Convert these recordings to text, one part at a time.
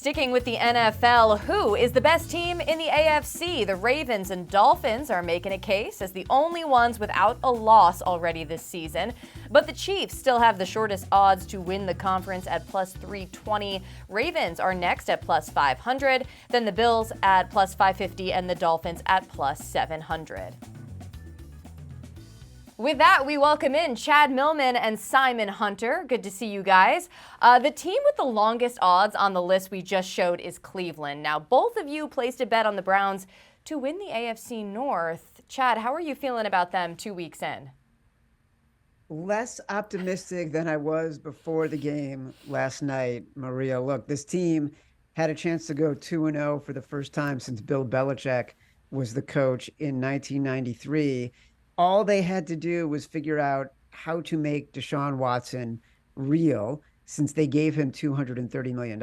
Sticking with the NFL, who is the best team in the AFC? The Ravens and Dolphins are making a case as the only ones without a loss already this season. But the Chiefs still have the shortest odds to win the conference at plus 320. Ravens are next at plus 500, then the Bills at plus 550, and the Dolphins at plus 700. With that, we welcome in Chad Millman and Simon Hunter. Good to see you guys. The team with the longest odds on the list we just showed is Cleveland. Now, both of you placed a bet on the Browns to win the AFC North. Chad, how are you feeling about them 2 weeks in? Less optimistic than I was before the game last night, Maria. Look, this team had a chance to go 2-0 for the first time since Bill Belichick was the coach in 1993. All they had to do was figure out how to make Deshaun Watson real, since they gave him $230 million.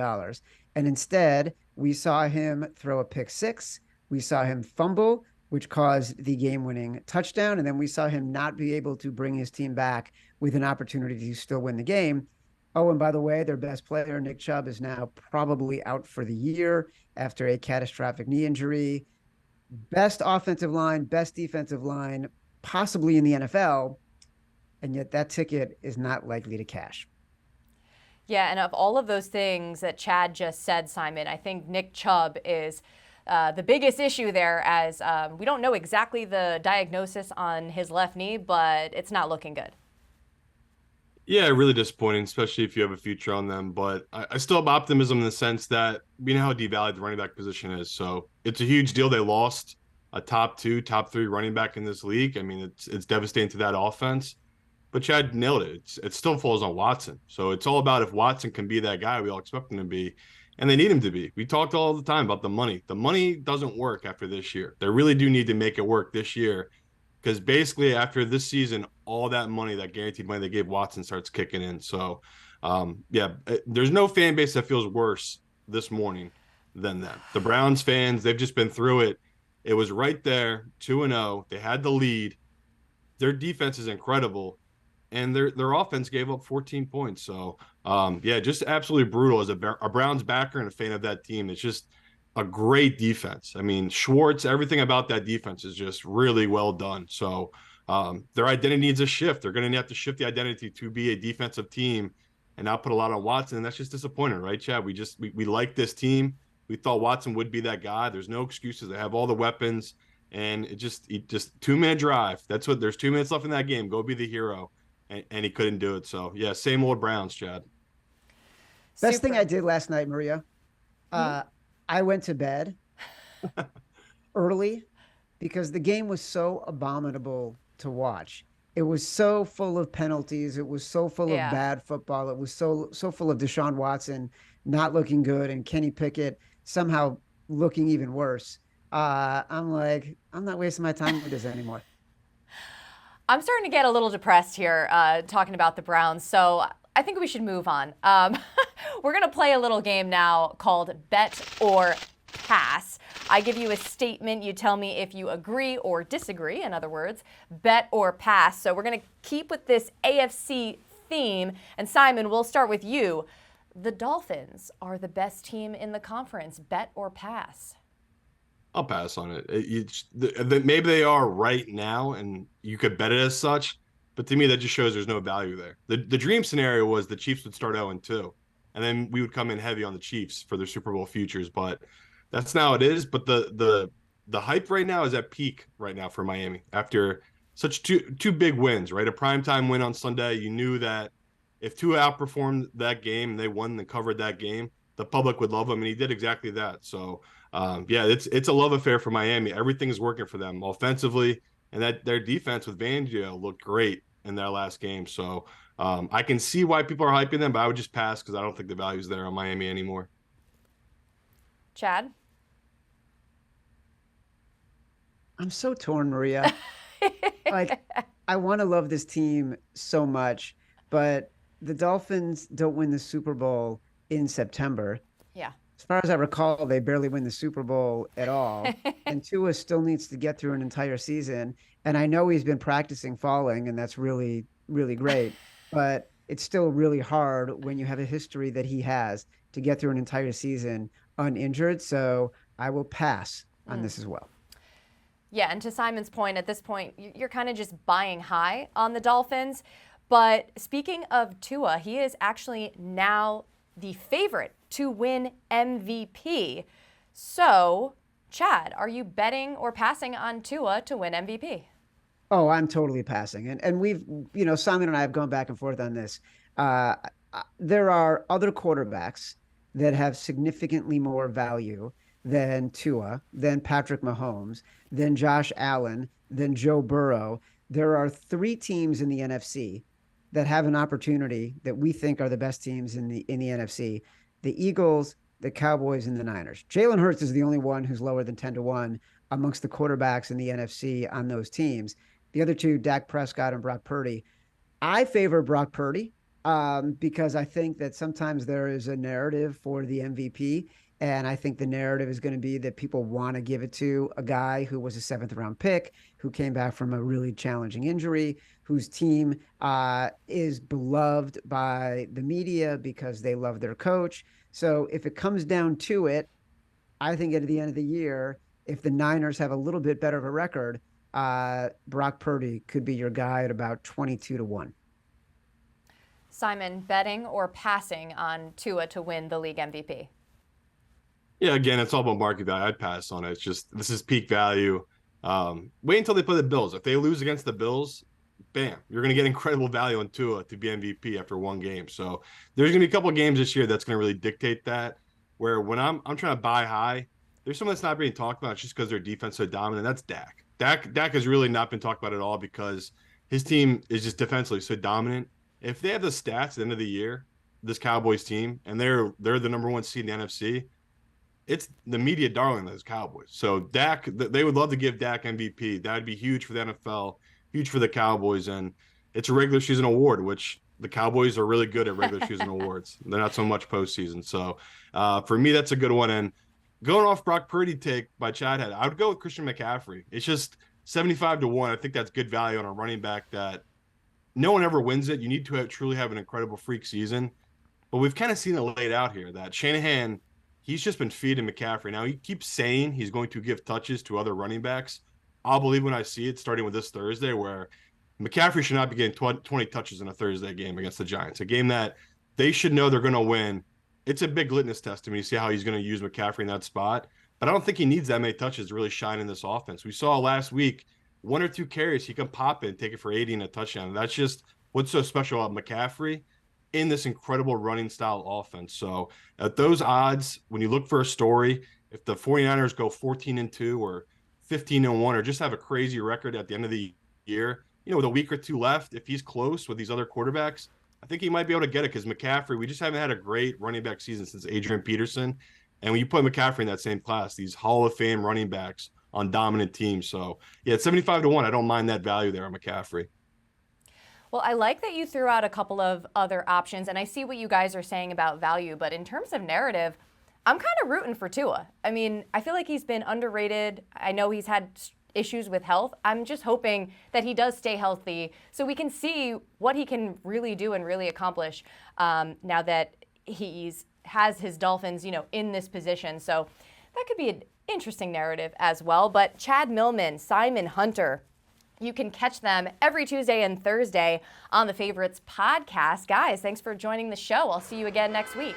And instead, we saw him throw a pick six. We saw him fumble, which caused the game-winning touchdown. And then we saw him not be able to bring his team back with an opportunity to still win the game. Oh, and by the way, their best player, Nick Chubb, is now probably out for the year after a catastrophic knee injury. Best offensive line, best defensive line, possibly in the NFL, and yet that ticket is not likely to cash. Yeah, and of all of those things that Chad just said, Simon, I think Nick Chubb is the biggest issue there, as we don't know exactly the diagnosis on his left knee, but it's not looking good. Yeah, really disappointing, especially if you have a future on them. But I still have optimism in the sense that we know how devalued the running back position is. So it's a huge deal. They lost a top 2, top 3 running back in this league. I mean, it's devastating to that offense. But Chad nailed it. It still falls on Watson. So it's all about if Watson can be that guy we all expect him to be, and they need him to be. We talked all the time about the money. The money doesn't work after this year. They really do need to make it work this year, because basically after this season, all that money, that guaranteed money they gave Watson, starts kicking in. So, there's no fan base that feels worse this morning than them. The Browns fans, they've just been through it. It was right there, 2-0. They had the lead. Their defense is incredible, and their offense gave up 14 points. So, just absolutely brutal. As a Browns backer and a fan of that team, it's just a great defense. I mean, Schwartz, everything about that defense is just really well done. So, their identity needs a shift. They're going to have to shift the identity to be a defensive team and not put a lot on Watson. And that's just disappointing, right, Chad? We like this team. We thought Watson would be that guy. There's no excuses. They have all the weapons, and it just 2-minute drive. That's what, there's 2 minutes left in that game. Go be the hero. And he couldn't do it. So, yeah, same old Browns, Chad. Best thing I did last night, Maria, I went to bed early because the game was so abominable to watch. It was so full of penalties. It was so full of bad football. It was so full of Deshaun Watson not looking good and Kenny Pickett somehow looking even worse. I'm like, I'm not wasting my time with this anymore. I'm starting to get a little depressed here talking about the Browns, so I think we should move on. We're going to play a little game now called Bet or Pass. I give you a statement. You tell me if you agree or disagree. In other words, bet or pass. So we're going to keep with this AFC theme. And Simon, we'll start with you. The Dolphins are the best team in the conference. Bet or pass? I'll pass on it. Maybe they are right now, and you could bet it as such. But to me, that just shows there's no value there. The dream scenario was the Chiefs would start 0-2, and then we would come in heavy on the Chiefs for their Super Bowl futures. But that's not how it is. But the hype right now is at peak right now for Miami after such two big wins, right? A primetime win on Sunday. You knew that if Tua outperformed that game and they won and covered that game, the public would love him, and he did exactly that. So, it's a love affair for Miami. Everything is working for them offensively, and that their defense with Fangio looked great in their last game. So I can see why people are hyping them, but I would just pass because I don't think the value's there on Miami anymore. Chad? I'm so torn, Maria. Like, I want to love this team so much, but the Dolphins don't win the Super Bowl in September. Yeah. As far as I recall, they barely win the Super Bowl at all. And Tua still needs to get through an entire season. And I know he's been practicing falling, and that's really, really great. But it's still really hard when you have a history that he has to get through an entire season uninjured. So I will pass on this as well. Yeah, and to Simon's point, at this point, you're kind of just buying high on the Dolphins. But speaking of Tua, he is actually now the favorite to win MVP. So, Chad, are you betting or passing on Tua to win MVP? Oh, I'm totally passing. And we've, Simon and I have gone back and forth on this. There are other quarterbacks that have significantly more value than Tua, than Patrick Mahomes, than Josh Allen, than Joe Burrow. There are 3 teams in the NFC that have an opportunity that we think are the best teams in the NFC: the Eagles, the Cowboys, and the Niners. Jalen Hurts is the only one who's lower than 10-1 amongst the quarterbacks in the NFC on those teams. The other 2, Dak Prescott and Brock Purdy. I favor Brock Purdy because I think that sometimes there is a narrative for the MVP. And I think the narrative is going to be that people want to give it to a guy who was a 7th-round pick, who came back from a really challenging injury, whose team is beloved by the media because they love their coach. So if it comes down to it, I think at the end of the year, if the Niners have a little bit better of a record, Brock Purdy could be your guy at about 22-1. Simon, betting or passing on Tua to win the league MVP? Yeah, again, it's all about market value. I'd pass on it. It's just, this is peak value. Wait until they play the Bills. If they lose against the Bills, bam, you're going to get incredible value on Tua to be MVP after one game. So there's going to be a couple of games this year that's going to really dictate that, where when I'm trying to buy high, there's someone that's not being talked about just because their defense is so dominant. That's Dak. Dak has really not been talked about at all because his team is just defensively so dominant. If they have the stats at the end of the year, this Cowboys team, and they're the number 1 seed in the NFC, it's the media darling, those Cowboys. So Dak, they would love to give Dak MVP. That would be huge for the NFL, huge for the Cowboys. And it's a regular season award, which the Cowboys are really good at regular season awards. They're not so much postseason. So for me, that's a good one. And going off Brock Purdy take by Chad Head, I would go with Christian McCaffrey. It's just 75-1. I think that's good value on a running back that no one ever wins it. You need to truly have an incredible freak season. But we've kind of seen it laid out here that Shanahan, he's just been feeding McCaffrey. Now, he keeps saying he's going to give touches to other running backs. I'll believe when I see it, starting with this Thursday, where McCaffrey should not be getting 20 touches in a Thursday game against the Giants, a game that they should know they're going to win. It's a big litmus test to me to see how he's going to use McCaffrey in that spot. But I don't think he needs that many touches to really shine in this offense. We saw last week, 1 or 2 carries, he can pop in, take it for 80 and a touchdown. That's just what's so special about McCaffrey in this incredible running style offense. So at those odds, when you look for a story, if the 49ers go 14-2 or 15-1 or just have a crazy record at the end of the year, with a week or 2 left, if he's close with these other quarterbacks, I think he might be able to get it because McCaffrey, we just haven't had a great running back season since Adrian Peterson. And when you put McCaffrey in that same class, these Hall of Fame running backs on dominant teams. So yeah, it's 75-1. I don't mind that value there on McCaffrey. Well, I like that you threw out a couple of other options, and I see what you guys are saying about value, but in terms of narrative, I'm kind of rooting for Tua. I mean, I feel like he's been underrated. I know he's had issues with health. I'm just hoping that he does stay healthy so we can see what he can really do and really accomplish now that has his Dolphins, in this position. So that could be an interesting narrative as well. But Chad Millman, Simon Hunter, you can catch them every Tuesday and Thursday on the Favorites podcast. Guys, thanks for joining the show. I'll see you again next week.